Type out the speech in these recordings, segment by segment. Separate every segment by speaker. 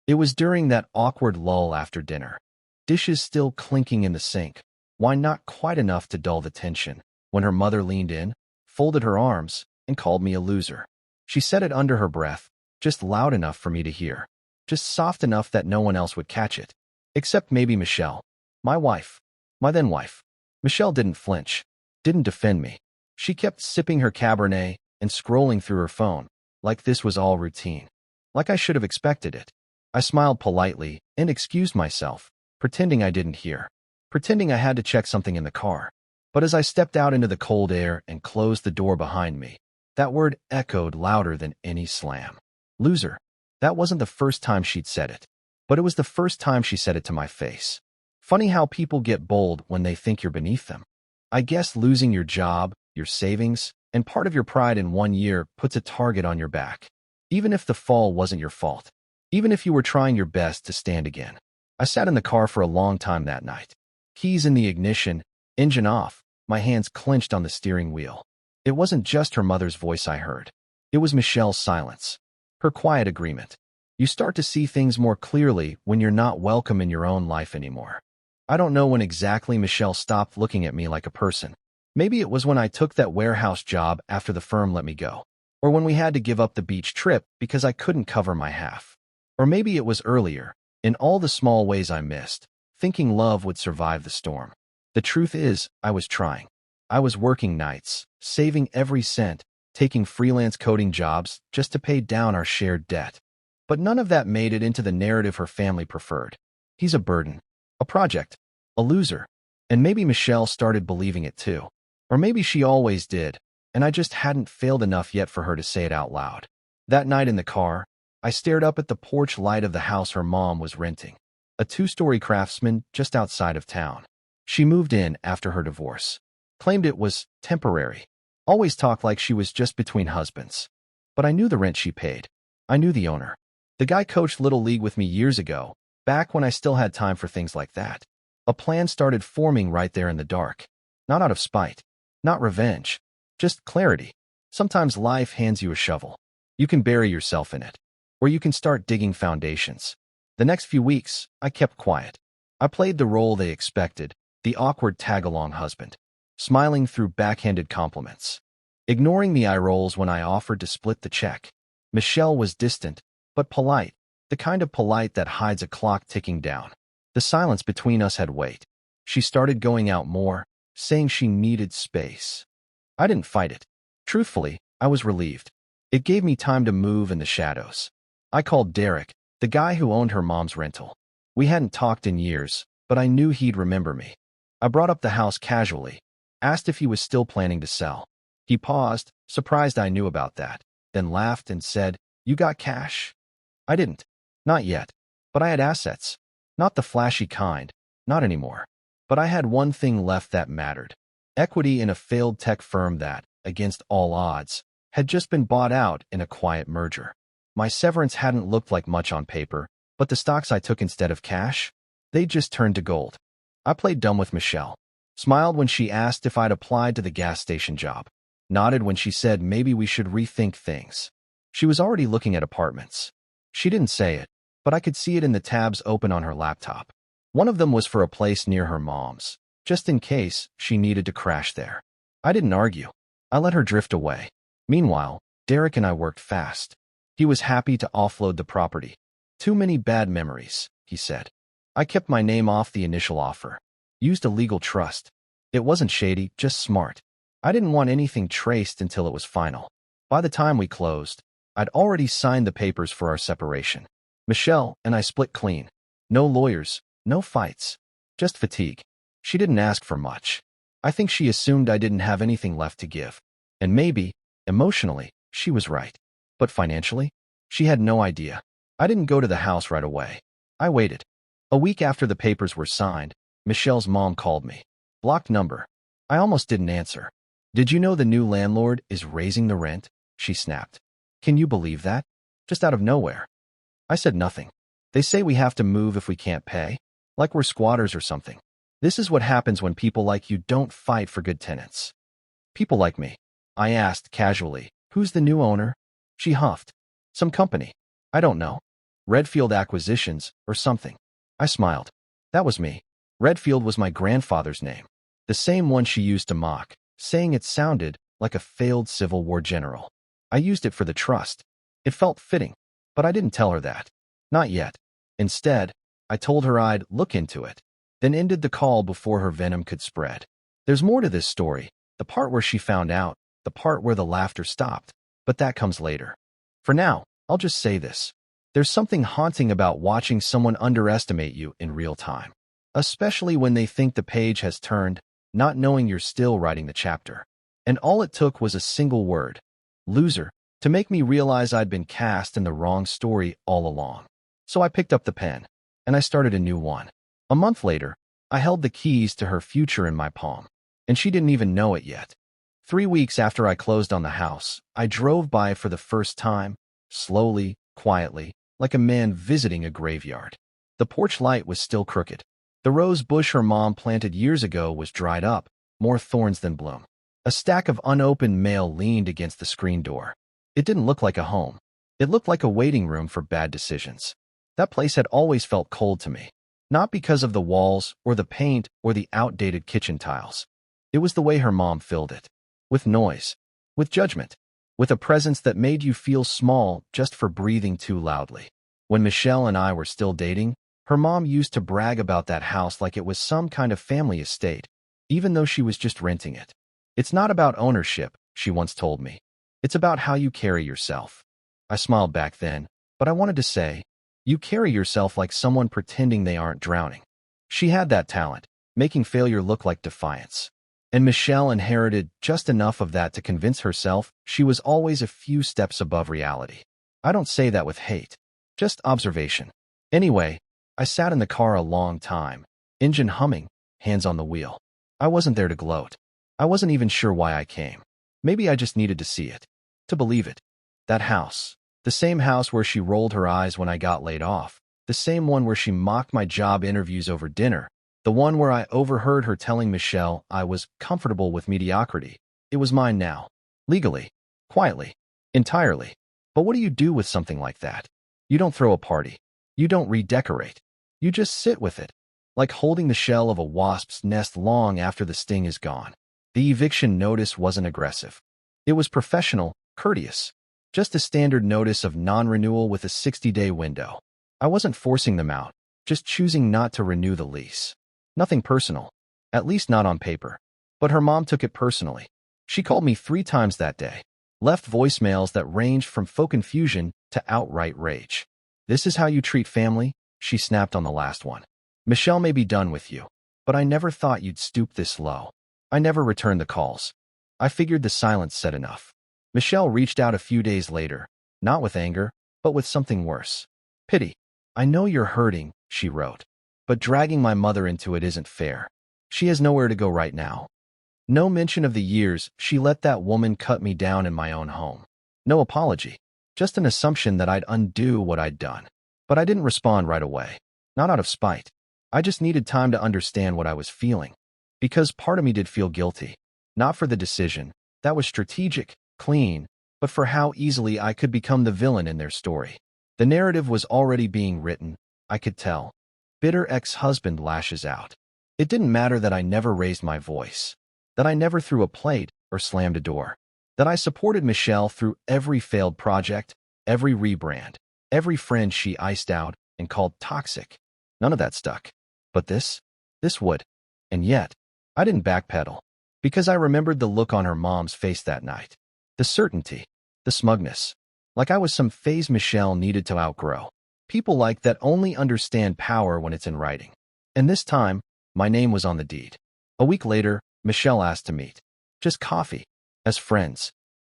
Speaker 1: It was during that awkward lull after dinner. Dishes still clinking in the sink. Wine not quite enough to dull the tension, when her mother leaned in, folded her arms, and called me a loser. She said it under her breath, just loud enough for me to hear, just soft enough that no one else would catch it, except maybe Michelle, my wife, my then wife. Michelle didn't flinch, didn't defend me. She kept sipping her Cabernet and scrolling through her phone, like this was all routine, like I should have expected it. I smiled politely and excused myself, pretending I didn't hear, pretending I had to check something in the car. But as I stepped out into the cold air and closed the door behind me, that word echoed louder than any slam. Loser. That wasn't the first time she'd said it, but it was the first time she said it to my face. Funny how people get bold when they think you're beneath them. I guess losing your job, your savings, and part of your pride in 1 year puts a target on your back. Even if the fall wasn't your fault. Even if you were trying your best to stand again. I sat in the car for a long time that night. Keys in the ignition, engine off, my hands clenched on the steering wheel. It wasn't just her mother's voice I heard. It was Michelle's silence. Her quiet agreement. You start to see things more clearly when you're not welcome in your own life anymore. I don't know when exactly Michelle stopped looking at me like a person. Maybe it was when I took that warehouse job after the firm let me go. Or when we had to give up the beach trip because I couldn't cover my half. Or maybe it was earlier, in all the small ways I missed, thinking love would survive the storm. The truth is, I was trying. I was working nights, saving every cent, taking freelance coding jobs just to pay down our shared debt. But none of that made it into the narrative her family preferred. He's a burden, a project, a loser. And maybe Michelle started believing it too. Or maybe she always did, and I just hadn't failed enough yet for her to say it out loud. That night in the car, I stared up at the porch light of the house her mom was renting, a 2-story craftsman just outside of town. She moved in after her divorce, claimed it was temporary, always talked like she was just between husbands. But I knew the rent she paid. I knew the owner. The guy coached Little League with me years ago, back when I still had time for things like that. A plan started forming right there in the dark. Not out of spite, not revenge, just clarity. Sometimes life hands you a shovel. You can bury yourself in it, or you can start digging foundations. The next few weeks, I kept quiet. I played the role they expected, the awkward tag-along husband, smiling through backhanded compliments, ignoring the eye rolls when I offered to split the check. Michelle was distant, but polite, the kind of polite that hides a clock ticking down. The silence between us had weight. She started going out more, saying she needed space. I didn't fight it. Truthfully, I was relieved. It gave me time to move in the shadows. I called Derek, the guy who owned her mom's rental. We hadn't talked in years, but I knew he'd remember me. I brought up the house casually, asked if he was still planning to sell. He paused, surprised I knew about that, then laughed and said, "You got cash?" I didn't. Not yet. But I had assets. Not the flashy kind. Not anymore. But I had one thing left that mattered. Equity in a failed tech firm that, against all odds, had just been bought out in a quiet merger. My severance hadn't looked like much on paper, but the stocks I took instead of cash, they just turned to gold. I played dumb with Michelle. Smiled when she asked if I'd applied to the gas station job. Nodded when she said maybe we should rethink things. She was already looking at apartments. She didn't say it, but I could see it in the tabs open on her laptop. One of them was for a place near her mom's, just in case she needed to crash there. I didn't argue. I let her drift away. Meanwhile, Derek and I worked fast. He was happy to offload the property. Too many bad memories, he said. I kept my name off the initial offer. Used a legal trust. It wasn't shady, just smart. I didn't want anything traced until it was final. By the time we closed, I'd already signed the papers for our separation. Michelle and I split clean. No lawyers, no fights. Just fatigue. She didn't ask for much. I think she assumed I didn't have anything left to give. And maybe, emotionally, she was right. But financially, she had no idea. I didn't go to the house right away. I waited. A week after the papers were signed, Michelle's mom called me. Blocked number. I almost didn't answer. "Did you know the new landlord is raising the rent?" she snapped. "Can you believe that? Just out of nowhere." I said nothing. "They say we have to move if we can't pay. Like we're squatters or something. This is what happens when people like you don't fight for good tenants." "People like me?" I asked casually. "Who's the new owner?" She huffed. "Some company. I don't know." Redfield Acquisitions, or something. I smiled. That was me. Redfield was my grandfather's name. The same one she used to mock, saying it sounded like a failed Civil War general. I used it for the trust. It felt fitting, but I didn't tell her that. Not yet. Instead, I told her I'd look into it, then ended the call before her venom could spread. There's more to this story, the part where she found out, the part where the laughter stopped, but that comes later. For now, I'll just say this. There's something haunting about watching someone underestimate you in real time, especially when they think the page has turned, not knowing you're still writing the chapter. And all it took was a single word, loser, to make me realize I'd been cast in the wrong story all along. So I picked up the pen, and I started a new one. A month later, I held the keys to her future in my palm, and she didn't even know it yet. 3 weeks after I closed on the house, I drove by for the first time, slowly, quietly, like a man visiting a graveyard. The porch light was still crooked. The rose bush her mom planted years ago was dried up, more thorns than bloom. A stack of unopened mail leaned against the screen door. It didn't look like a home. It looked like a waiting room for bad decisions. That place had always felt cold to me, not because of the walls or the paint or the outdated kitchen tiles. It was the way her mom filled it. With noise, with judgment, with a presence that made you feel small just for breathing too loudly. When Michelle and I were still dating, her mom used to brag about that house like it was some kind of family estate, even though she was just renting it. It's not about ownership, she once told me. It's about how you carry yourself. I smiled back then, but I wanted to say, you carry yourself like someone pretending they aren't drowning. She had that talent, making failure look like defiance. And Michelle inherited just enough of that to convince herself she was always a few steps above reality. I don't say that with hate, just observation. Anyway, I sat in the car a long time, engine humming, hands on the wheel. I wasn't there to gloat. I wasn't even sure why I came. Maybe I just needed to see it, to believe it. That house, the same house where she rolled her eyes when I got laid off, the same one where she mocked my job interviews over dinner, the one where I overheard her telling Michelle I was comfortable with mediocrity. It was mine now. Legally. Quietly. Entirely. But what do you do with something like that? You don't throw a party. You don't redecorate. You just sit with it, like holding the shell of a wasp's nest long after the sting is gone. The eviction notice wasn't aggressive. It was professional, courteous. Just a standard notice of non-renewal with a 60-day window. I wasn't forcing them out, just choosing not to renew the lease. Nothing personal. At least not on paper. But her mom took it personally. She called me 3 times that day. Left voicemails that ranged from faux confusion to outright rage. This is how you treat family? She snapped on the last one. Michelle may be done with you, but I never thought you'd stoop this low. I never returned the calls. I figured the silence said enough. Michelle reached out a few days later, not with anger, but with something worse. Pity. I know you're hurting, she wrote, but dragging my mother into it isn't fair. She has nowhere to go right now. No mention of the years she let that woman cut me down in my own home. No apology. Just an assumption that I'd undo what I'd done. But I didn't respond right away. Not out of spite. I just needed time to understand what I was feeling. Because part of me did feel guilty. Not for the decision. That was strategic, clean, but for how easily I could become the villain in their story. The narrative was already being written, I could tell. Bitter ex-husband lashes out. It didn't matter that I never raised my voice. That I never threw a plate or slammed a door. That I supported Michelle through every failed project, every rebrand, every friend she iced out and called toxic. None of that stuck. But this would. And yet, I didn't backpedal. Because I remembered the look on her mom's face that night. The certainty. The smugness. Like I was some phase Michelle needed to outgrow. People like that only understand power when it's in writing. And this time, my name was on the deed. A week later, Michelle asked to meet. Just coffee. As friends.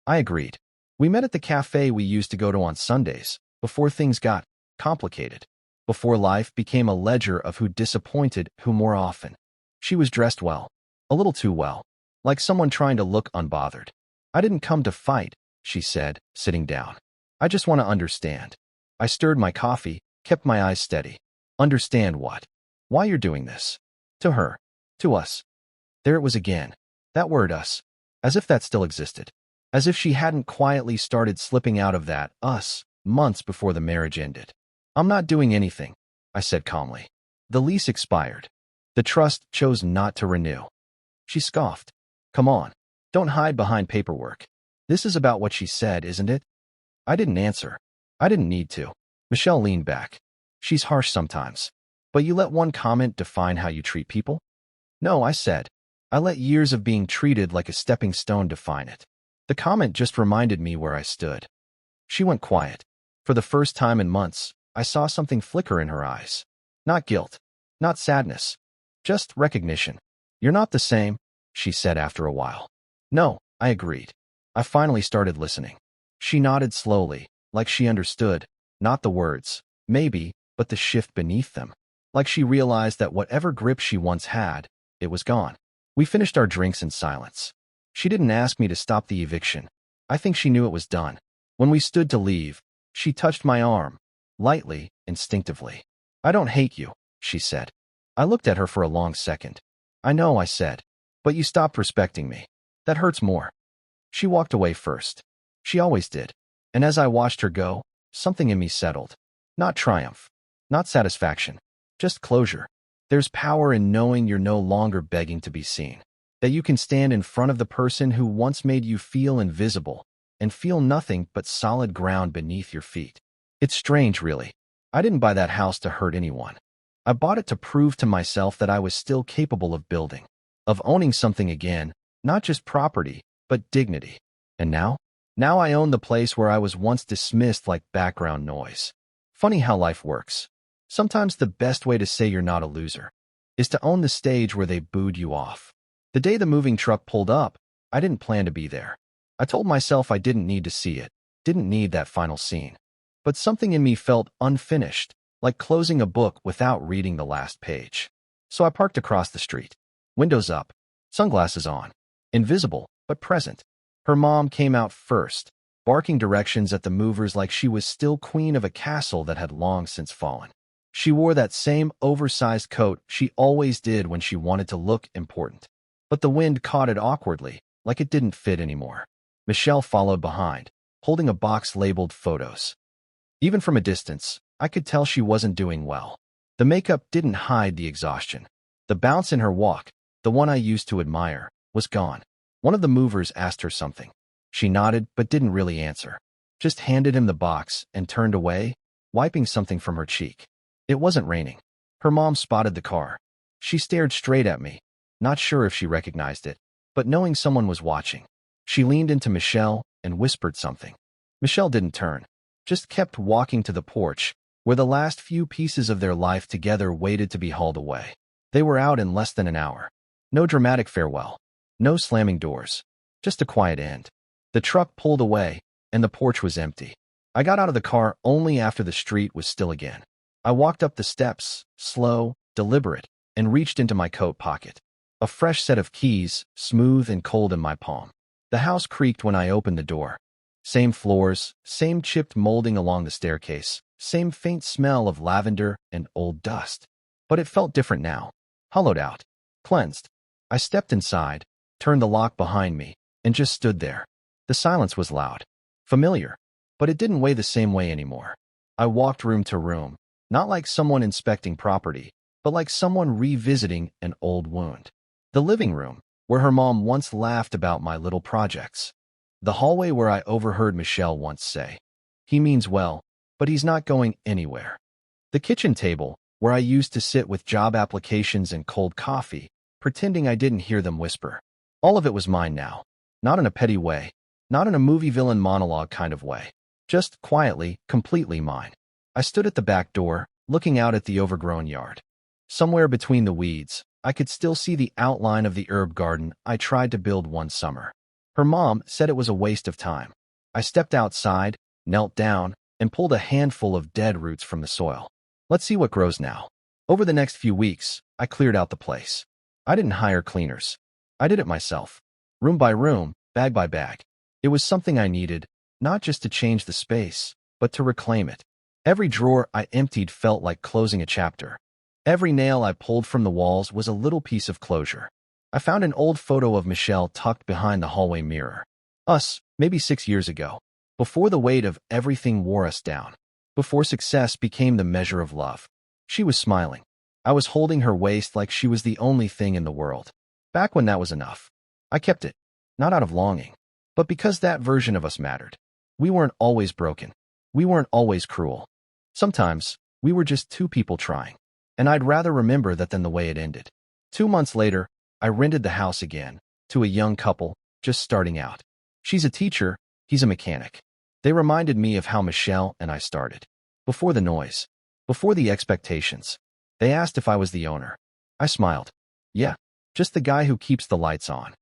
Speaker 1: I agreed. We met at the cafe we used to go to on Sundays, before things got complicated. Before life became a ledger of who disappointed who more often. She was dressed well. A little too well. Like someone trying to look unbothered. I didn't come to fight, she said, sitting down. I just want to understand. I stirred my coffee, kept my eyes steady. Understand what? Why you're doing this? To her. To us. There it was again. That word us. As if that still existed. As if she hadn't quietly started slipping out of that us months before the marriage ended. I'm not doing anything, I said calmly. The lease expired. The trust chose not to renew. She scoffed. Come on. Don't hide behind paperwork. This is about what she said, isn't it? I didn't answer. I didn't need to. Michelle leaned back. She's harsh sometimes. But you let one comment define how you treat people? No, I said. I let years of being treated like a stepping stone define it. The comment just reminded me where I stood. She went quiet. For the first time in months, I saw something flicker in her eyes. Not guilt. Not sadness. Just recognition. You're not the same, she said after a while. No, I agreed. I finally started listening. She nodded slowly, like she understood, not the words, maybe, but the shift beneath them. Like she realized that whatever grip she once had, it was gone. We finished our drinks in silence. She didn't ask me to stop the eviction. I think she knew it was done. When we stood to leave, she touched my arm, lightly, instinctively. I don't hate you, she said. I looked at her for a long second. I know, I said, but you stopped respecting me. That hurts more. She walked away first. She always did. And as I watched her go, something in me settled. Not triumph. Not satisfaction. Just closure. There's power in knowing you're no longer begging to be seen. That you can stand in front of the person who once made you feel invisible and feel nothing but solid ground beneath your feet. It's strange, really. I didn't buy that house to hurt anyone. I bought it to prove to myself that I was still capable of building, of owning something again, not just property, but dignity. And now? Now I own the place where I was once dismissed like background noise. Funny how life works. Sometimes the best way to say you're not a loser is to own the stage where they booed you off. The day the moving truck pulled up, I didn't plan to be there. I told myself I didn't need to see it, didn't need that final scene. But something in me felt unfinished, like closing a book without reading the last page. So I parked across the street. Windows up, sunglasses on, invisible, but present. Her mom came out first, barking directions at the movers like she was still queen of a castle that had long since fallen. She wore that same oversized coat she always did when she wanted to look important. But the wind caught it awkwardly, like it didn't fit anymore. Michelle followed behind, holding a box labeled photos. Even from a distance, I could tell she wasn't doing well. The makeup didn't hide the exhaustion. The bounce in her walk, the one I used to admire, was gone. One of the movers asked her something. She nodded but didn't really answer. Just handed him the box and turned away, wiping something from her cheek. It wasn't raining. Her mom spotted the car. She stared straight at me, not sure if she recognized it, but knowing someone was watching. She leaned into Michelle and whispered something. Michelle didn't turn, just kept walking to the porch, where the last few pieces of their life together waited to be hauled away. They were out in less than an hour. No dramatic farewell. No slamming doors. Just a quiet end. The truck pulled away, and the porch was empty. I got out of the car only after the street was still again. I walked up the steps, slow, deliberate, and reached into my coat pocket. A fresh set of keys, smooth and cold in my palm. The house creaked when I opened the door. Same floors, same chipped molding along the staircase, same faint smell of lavender and old dust. But it felt different now. Hollowed out. Cleansed. I stepped inside, turned the lock behind me, and just stood there. The silence was loud. Familiar. But it didn't weigh the same way anymore. I walked room to room, not like someone inspecting property, but like someone revisiting an old wound. The living room, where her mom once laughed about my little projects. The hallway where I overheard Michelle once say, "He means well, but he's not going anywhere." The kitchen table, where I used to sit with job applications and cold coffee, pretending I didn't hear them whisper. All of it was mine now. Not in a petty way, not in a movie villain monologue kind of way. Just quietly, completely mine. I stood at the back door, looking out at the overgrown yard. Somewhere between the weeds, I could still see the outline of the herb garden I tried to build one summer. Her mom said it was a waste of time. I stepped outside, knelt down, and pulled a handful of dead roots from the soil. Let's see what grows now. Over the next few weeks, I cleared out the place. I didn't hire cleaners. I did it myself. Room by room, bag by bag. It was something I needed, not just to change the space, but to reclaim it. Every drawer I emptied felt like closing a chapter. Every nail I pulled from the walls was a little piece of closure. I found an old photo of Michelle tucked behind the hallway mirror. Us, maybe 6 years ago, before the weight of everything wore us down. before success became the measure of love. She was smiling. I was holding her waist like she was the only thing in the world. Back when that was enough. I kept it, not out of longing, but because that version of us mattered. We weren't always broken. We weren't always cruel. Sometimes, we were just two people trying. And I'd rather remember that than the way it ended. 2 months later, I rented the house again, to a young couple, just starting out. She's a teacher, he's a mechanic. They reminded me of how Michelle and I started. Before the noise. Before the expectations. They asked if I was the owner. I smiled. Yeah, just the guy who keeps the lights on.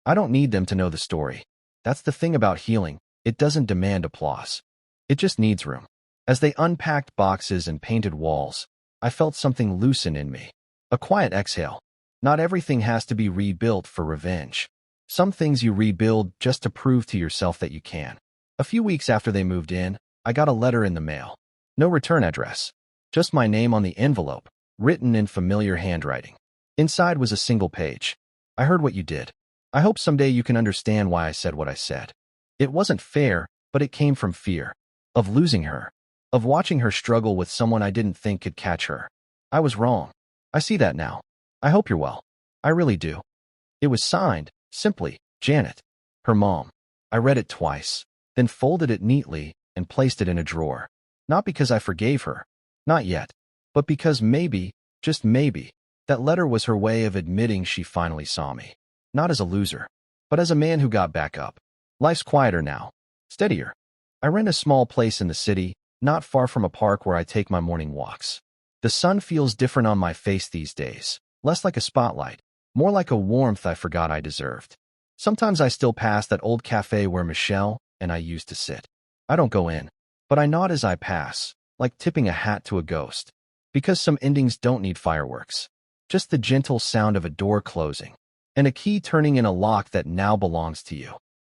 Speaker 1: I don't need them to know the story. That's the thing about healing, it doesn't demand applause. It just needs room. As they unpacked boxes and painted walls, I felt something loosen in me. A quiet exhale. Not everything has to be rebuilt for revenge. Some things you rebuild just to prove to yourself that you can. A few weeks after they moved in, I got a letter in the mail. No return address. Just my name on the envelope, written in familiar handwriting. Inside was a single page. I heard what you did. I hope someday you can understand why I said what I said. It wasn't fair, but it came from fear. Of losing her. Of watching her struggle with someone I didn't think could catch her. I was wrong. I see that now. I hope you're well. I really do. It was signed, simply, Janet. Her mom. I read it twice, then folded it neatly and placed it in a drawer. Not because I forgave her. Not yet. But because maybe, just maybe, that letter was her way of admitting she finally saw me. Not as a loser, but as a man who got back up. Life's quieter now. Steadier. I rent a small place in the city, not far from a park where I take my morning walks. The sun feels different on my face these days. Less like a spotlight, more like a warmth I forgot I deserved. Sometimes I still pass that old cafe where Michelle and I used to sit. I don't go in, but I nod as I pass, like tipping a hat to a ghost. Because some endings don't need fireworks. Just the gentle sound of a door closing, and a key turning in a lock that now belongs to you.